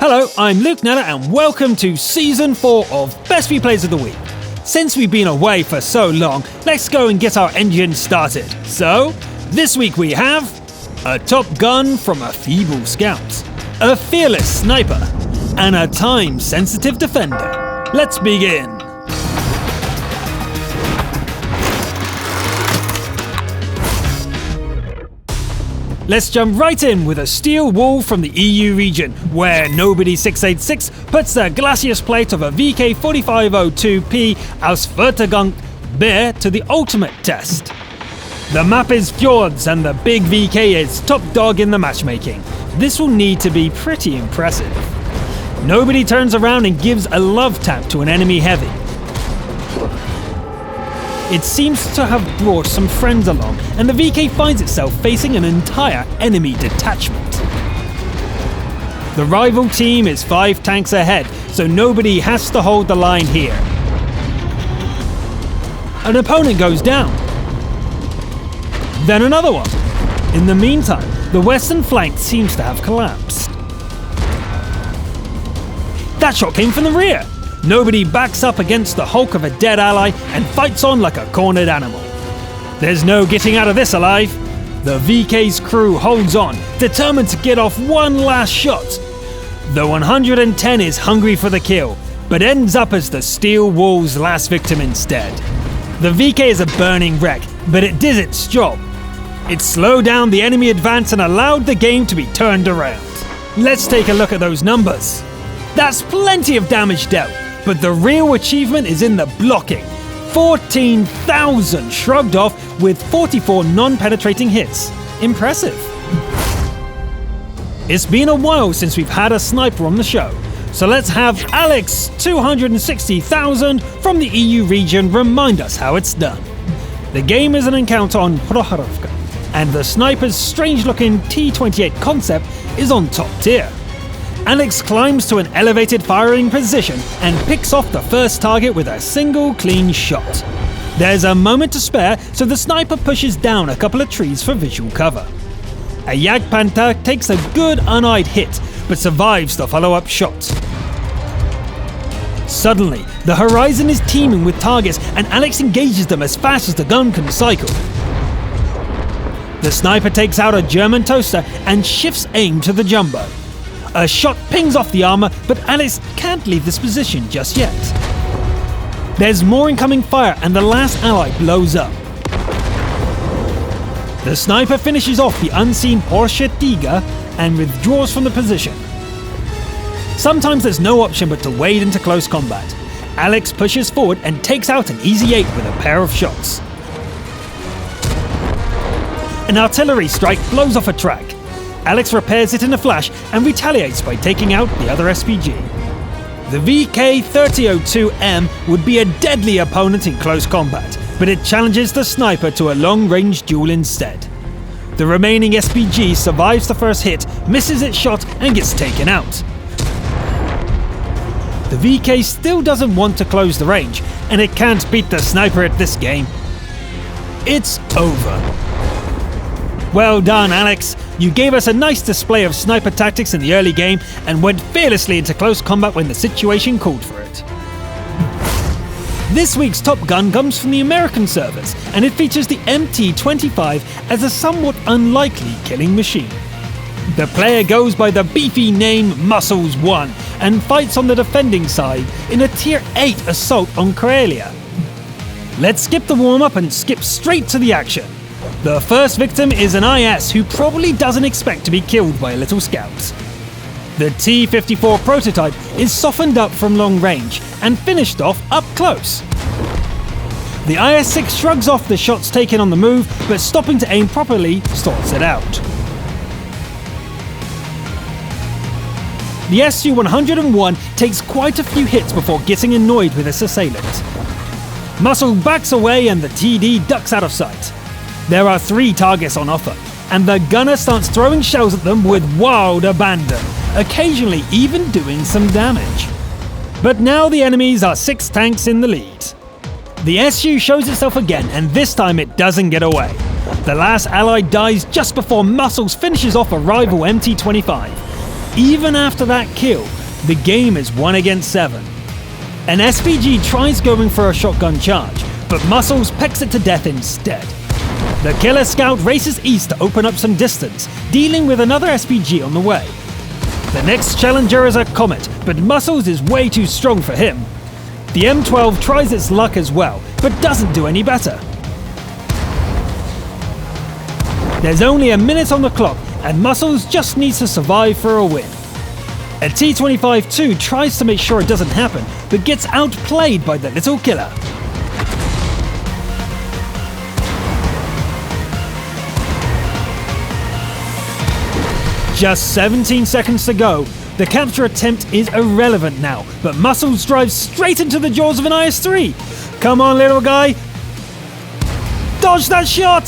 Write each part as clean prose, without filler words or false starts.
Hello, I'm Luke Nana and welcome to Season 4 of Best Few Plays of the Week. Since we've been away for so long, let's go and get our engine started. So, this week we have a top gun from a feeble scout, a fearless sniper, and a time-sensitive defender. Let's begin. Let's jump right in with a steel wall from the EU region, where Nobody 686 puts the glacius plate of a VK4502P Ausfertigung Bear to the ultimate test. The map is fjords and the big VK is top dog in the matchmaking. This will need to be pretty impressive. Nobody turns around and gives a love tap to an enemy heavy. It seems to have brought some friends along, and the VK finds itself facing an entire enemy detachment. The rival team is 5 tanks ahead, so Nobody has to hold the line here. An opponent goes down. Then another one. In the meantime, the western flank seems to have collapsed. That shot came from the rear. Nobody backs up against the hulk of a dead ally and fights on like a cornered animal. There's no getting out of this alive. The VK's crew holds on, determined to get off one last shot. The 110 is hungry for the kill, but ends up as the steel wall's last victim instead. The VK is a burning wreck, but it did its job. It slowed down the enemy advance and allowed the game to be turned around. Let's take a look at those numbers. That's plenty of damage dealt. But the real achievement is in the blocking. 14,000 shrugged off with 44 non-penetrating hits. Impressive. It's been a while since we've had a sniper on the show, so let's have Alex 260,000 from the EU region remind us how it's done. The game is an encounter on Prohorovka, and the sniper's strange-looking T-28 concept is on top tier. Alex climbs to an elevated firing position and picks off the first target with a single clean shot. There's a moment to spare, so the sniper pushes down a couple of trees for visual cover. A Jagdpanther takes a good uneyed hit, but survives the follow-up shot. Suddenly, the horizon is teeming with targets and Alex engages them as fast as the gun can cycle. The sniper takes out a German toaster and shifts aim to the jumbo. A shot pings off the armor, but Alex can't leave this position just yet. There's more incoming fire and the last ally blows up. The sniper finishes off the unseen Porsche Tiger and withdraws from the position. Sometimes there's no option but to wade into close combat. Alex pushes forward and takes out an easy 8 with a pair of shots. An artillery strike blows off a track. Alex repairs it in a flash and retaliates by taking out the other SPG. The VK3002M would be a deadly opponent in close combat, but it challenges the sniper to a long-range duel instead. The remaining SPG survives the first hit, misses its shot, and gets taken out. The VK still doesn't want to close the range, and it can't beat the sniper at this game. It's over. Well done, Alex. You gave us a nice display of sniper tactics in the early game and went fearlessly into close combat when the situation called for it. This week's Top Gun comes from the American servers, and it features the MT-25 as a somewhat unlikely killing machine. The player goes by the beefy name Muscles 1 and fights on the defending side in a Tier 8 assault on Karelia. Let's skip the warm-up and skip straight to the action. The first victim is an IS who probably doesn't expect to be killed by a little scout. The T-54 prototype is softened up from long range and finished off up close. The IS-6 shrugs off the shots taken on the move, but stopping to aim properly sorts it out. The Su-101 takes quite a few hits before getting annoyed with its assailant. Muscle backs away and the TD ducks out of sight. There are 3 targets on offer, and the gunner starts throwing shells at them with wild abandon, occasionally even doing some damage. But now the enemies are 6 tanks in the lead. The SU shows itself again, and this time it doesn't get away. The last ally dies just before Muscles finishes off a rival MT-25. even after that kill, the game is 1 against 7. An SPG tries going for a shotgun charge, but Muscles pecks it to death instead. The Killer Scout races east to open up some distance, dealing with another SPG on the way. The next challenger is a Comet, but Muscles is way too strong for him. The M12 tries its luck as well, but doesn't do any better. There's only a minute on the clock, and Muscles just needs to survive for a win. A T-25-2 tries to make sure it doesn't happen, but gets outplayed by the little killer. Just 17 seconds to go. The capture attempt is irrelevant now, but Muscles drives straight into the jaws of an IS-3. Come on, little guy. Dodge that shot!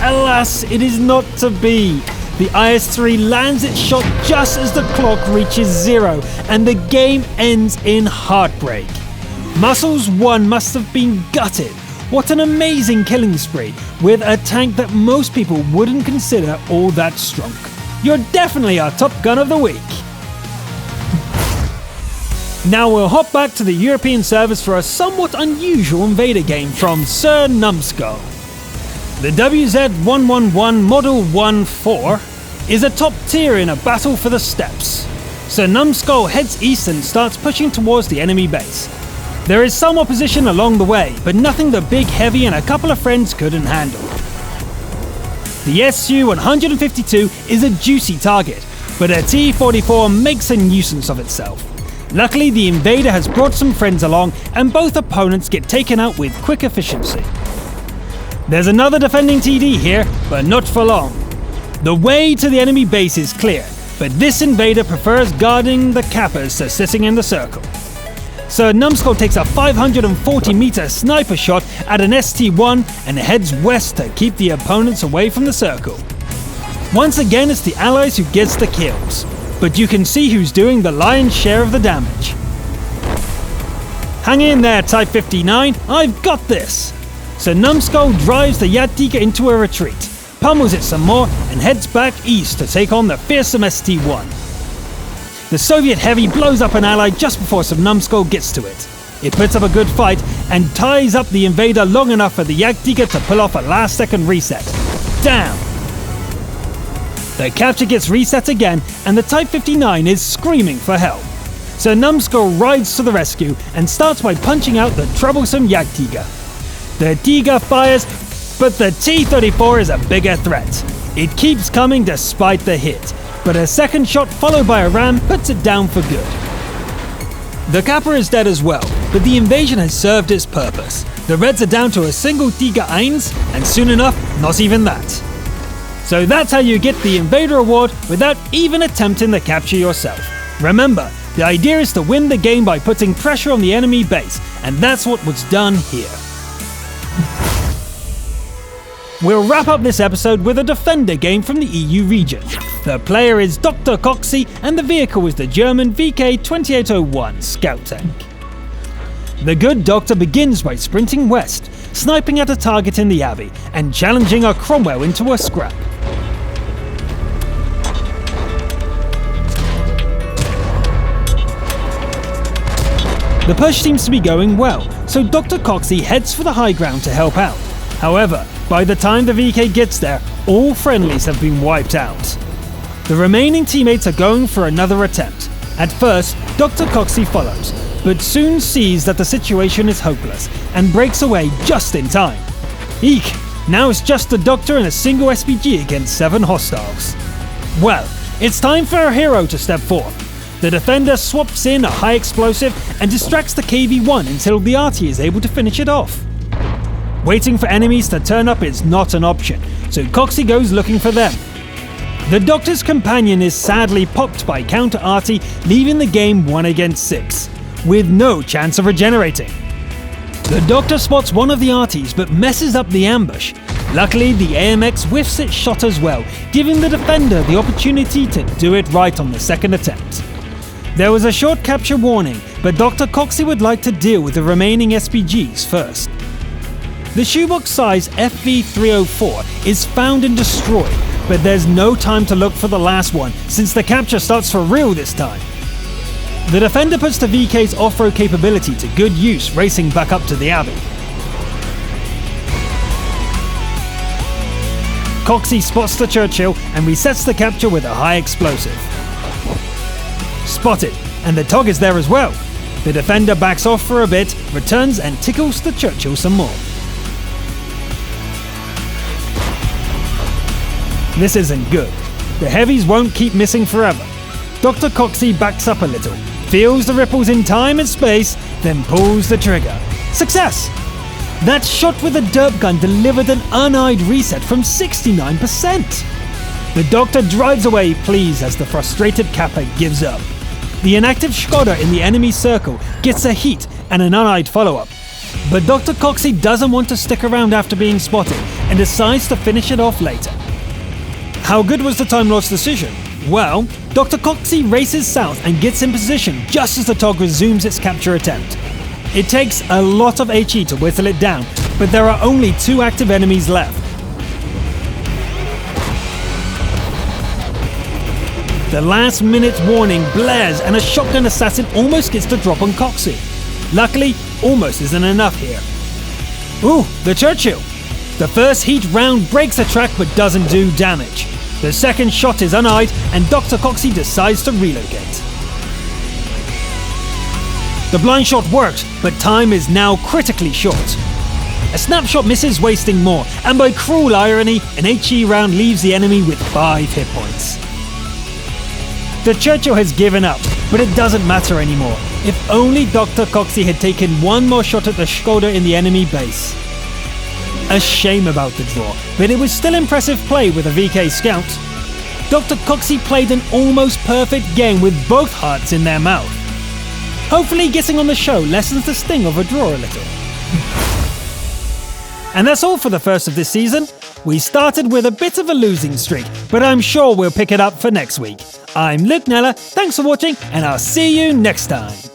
Alas, it is not to be. The IS-3 lands its shot just as the clock reaches 0, and the game ends in heartbreak. Muscles 1 must have been gutted. What an amazing killing spree, with a tank that most people wouldn't consider all that strong. You're definitely our Top Gun of the week. Now we'll hop back to the European servers for a somewhat unusual Invader game from Sir Numbskull. The WZ-111 Model 1-4 is a top tier in a battle for the steppes. Sir Numbskull heads east and starts pushing towards the enemy base. There is some opposition along the way, but nothing the Big Heavy and a couple of friends couldn't handle. The Su-152 is a juicy target, but a T-44 makes a nuisance of itself. Luckily, the Invader has brought some friends along, and both opponents get taken out with quick efficiency. There's another defending TD here, but not for long. The way to the enemy base is clear, but this Invader prefers guarding the cappers to sitting in the circle. Sir Numbskull takes a 540-meter sniper shot at an ST-1 and heads west to keep the opponents away from the circle. Once again, it's the Allies who gets the kills, but you can see who's doing the lion's share of the damage. Hang in there, Type 59, I've got this! So Numbskull drives the Jagdtiger into a retreat, pummels it some more, and heads back east to take on the fearsome ST-1. The Soviet Heavy blows up an ally just before Sir Numbskull gets to it. It puts up a good fight and ties up the Invader long enough for the Jagdtiger to pull off a last-second reset. Damn! The capture gets reset again, and the Type 59 is screaming for help. Sir Numbskull rides to the rescue and starts by punching out the troublesome Jagdtiger. The Tiger fires, but the T-34 is a bigger threat. It keeps coming despite the hit, but a second shot followed by a ram puts it down for good. The Kappa is dead as well, but the invasion has served its purpose. The Reds are down to a single Tiger 1, and soon enough, not even that. So that's how you get the Invader Award without even attempting the capture yourself. Remember, the idea is to win the game by putting pressure on the enemy base, and that's what was done here. We'll wrap up this episode with a Defender game from the EU region. The player is Dr. Coxey and the vehicle is the German VK-2801 scout tank. The good doctor begins by sprinting west, sniping at a target in the Abbey and challenging a Cromwell into a scrap. The push seems to be going well, so Dr. Coxey heads for the high ground to help out. However, by the time the VK gets there, all friendlies have been wiped out. The remaining teammates are going for another attempt. At first, Dr. Coxey follows, but soon sees that the situation is hopeless and breaks away just in time. Eek! Now it's just the Doctor and a single SPG against 7 hostiles. Well, it's time for a hero to step forth. The Defender swaps in a high explosive and distracts the KV-1 until the RT is able to finish it off. Waiting for enemies to turn up is not an option, so Coxey goes looking for them. The Doctor's companion is sadly popped by counter RT, leaving the game 1 against 6, with no chance of regenerating. The Doctor spots one of the RTs but messes up the ambush. Luckily, the AMX whiffs its shot as well, giving the Defender the opportunity to do it right on the second attempt. There was a short capture warning, but Dr. Coxey would like to deal with the remaining SPGs first. The shoebox-size FV-304 is found and destroyed, but there's no time to look for the last one, since the capture starts for real this time. The defender puts the VK's off-road capability to good use, racing back up to the Abbey. Coxey spots the Churchill and resets the capture with a high explosive. Spotted, and the Tog is there as well. The defender backs off for a bit, returns and tickles the Churchill some more. This isn't good. The heavies won't keep missing forever. Dr. Coxey backs up a little, feels the ripples in time and space, then pulls the trigger. Success! That shot with a derp gun delivered an uneyed reset from 69%. The Doctor drives away pleased as the frustrated Kappa gives up. The inactive Skoda in the enemy circle gets a heat and an uneyed follow-up. But Dr. Coxey doesn't want to stick around after being spotted and decides to finish it off later. How good was the time loss decision? Well, Dr. Coxey races south and gets in position just as the Tog resumes its capture attempt. It takes a lot of HE to whittle it down, but there are only 2 active enemies left. The last minute warning blares and a shotgun assassin almost gets the drop on Coxey. Luckily, almost isn't enough here. Ooh, the Churchill! The first heat round breaks the track but doesn't do damage. The second shot is uneyed and Dr. Coxey decides to relocate. The blind shot works, but time is now critically short. A snapshot misses, wasting more, and by cruel irony, an HE round leaves the enemy with 5 hit points. The Churchill has given up, but it doesn't matter anymore. If only Dr. Coxey had taken one more shot at the Skoda in the enemy base. A shame about the draw, but it was still impressive play with a VK scout. Dr. Coxey played an almost perfect game with both hearts in their mouth. Hopefully getting on the show lessens the sting of a draw a little. And that's all for the first of this season. We started with a bit of a losing streak, but I'm sure we'll pick it up for next week. I'm Luke Neller, thanks for watching, and I'll see you next time.